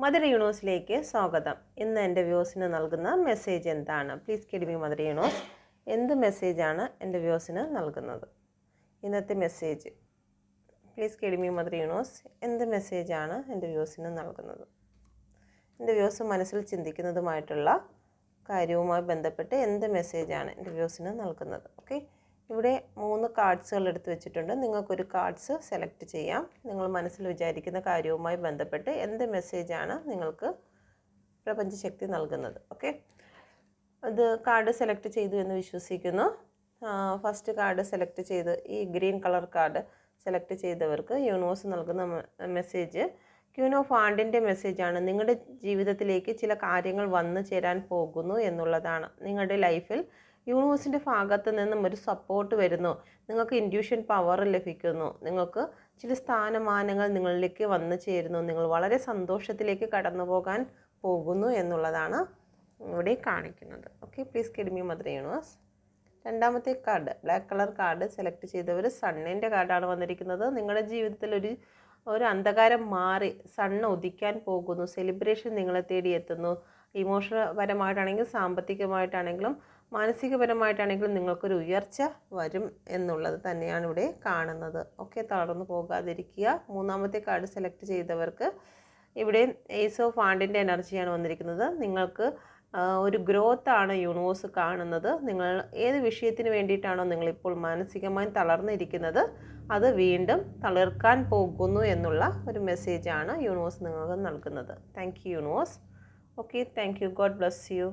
Mother യൂണിവേഴ്സിലേക്ക് സ്വാഗതം. ഇന്ന് എൻ്റെ വ്യൂസിന് നൽകുന്ന മെസ്സേജ് എന്താണ്? Please kid me mother universe. എന്ത് മെസ്സേജാണ് എൻ്റെ വ്യൂസിന് നൽകുന്നത്? ഇന്നത്തെ message please kid me mother universe. എന്ത് മെസ്സേജാണ് എൻ്റെ വ്യൂസിന് നൽകുന്നത്? എൻ്റെ വ്യൂസ് മനസ്സിൽ ചിന്തിക്കുന്നതുമായിട്ടുള്ള കാര്യവുമായി ബന്ധപ്പെട്ട് എന്ത് മെസ്സേജാണ് എൻ്റെ വ്യൂസിന് നൽകുന്നത്? ഓക്കെ, ഇവിടെ 3 കാർഡ്സുകൾ എടുത്ത് വെച്ചിട്ടുണ്ട്. നിങ്ങൾക്കൊരു കാർഡ്സ് സെലക്ട് ചെയ്യാം. നിങ്ങൾ മനസ്സിൽ വിചാരിക്കുന്ന കാര്യവുമായി ബന്ധപ്പെട്ട് എന്ത് മെസ്സേജാണ് നിങ്ങൾക്ക് പ്രപഞ്ചശക്തി നൽകുന്നത്? ഓക്കെ, അത് കാർഡ് സെലക്ട് ചെയ്തു എന്ന് വിശ്വസിക്കുന്നു. ഫസ്റ്റ് കാർഡ് സെലക്ട് ചെയ്ത് ഈ ഗ്രീൻ കളർ കാർഡ് സെലക്ട് ചെയ്തവർക്ക് യൂണിവേഴ്സ് നൽകുന്ന മെസ്സേജ് ക്യൂൻ ഓഫ് വാണ്ടിൻ്റെ മെസ്സേജാണ്. നിങ്ങളുടെ ജീവിതത്തിലേക്ക് ചില കാര്യങ്ങൾ വന്നു ചേരാൻ പോകുന്നു എന്നുള്ളതാണ്. നിങ്ങളുടെ ലൈഫിൽ യൂണിവേഴ്സിൻ്റെ ഭാഗത്ത് നിന്നും ഒരു സപ്പോർട്ട് വരുന്നു. നിങ്ങൾക്ക് ഇൻഡ്യൂഷൻ പവർ ലഭിക്കുന്നു. നിങ്ങൾക്ക് ചില സ്ഥാനമാനങ്ങൾ നിങ്ങളിലേക്ക് വന്നു ചേരുന്നു. നിങ്ങൾ വളരെ സന്തോഷത്തിലേക്ക് കടന്നു പോകാൻ പോകുന്നു എന്നുള്ളതാണ് ഇവിടെ കാണിക്കുന്നത്. Okay, please kid me mother universe. രണ്ടാമത്തെ card black colour card select ചെയ്തവർ സണ്ണിൻ്റെ കാർഡാണ് വന്നിരിക്കുന്നത്. നിങ്ങളുടെ ജീവിതത്തിൽ ഒരു അന്ധകാരം മാറി സണ്ണ് ഉദിക്കാൻ പോകുന്നു. സെലിബ്രേഷൻ നിങ്ങളെ തേടി എത്തുന്നു. ഇമോഷണൽ പരമായിട്ടാണെങ്കിലും സാമ്പത്തികമായിട്ടാണെങ്കിലും മാനസികപരമായിട്ടാണെങ്കിലും നിങ്ങൾക്കൊരു ഉയർച്ച വരും എന്നുള്ളത് തന്നെയാണ് ഇവിടെ കാണുന്നത്. ഓക്കെ, തളർന്നു പോകാതിരിക്കുക. മൂന്നാമത്തെ കാർഡ് സെലക്ട് ചെയ്തവർക്ക് ഇവിടെ ഏസ് ഓഫ് വാണ്ടിൻ്റെ എനർജിയാണ് വന്നിരിക്കുന്നത്. നിങ്ങൾക്ക് ഒരു ഗ്രോത്താണ് യൂണിവേഴ്സ് കാണുന്നത്. നിങ്ങൾ ഏത് വിഷയത്തിന് വേണ്ടിയിട്ടാണോ നിങ്ങളിപ്പോൾ മാനസികമായി തളർന്നിരിക്കുന്നത് അത് വീണ്ടും തളിർക്കാൻ പോകുന്നു എന്നുള്ള ഒരു മെസ്സേജാണ് യൂണിവേഴ്സ് നിങ്ങൾക്ക് നൽകുന്നത്. Thank you universe. Okay, thank you. God bless you.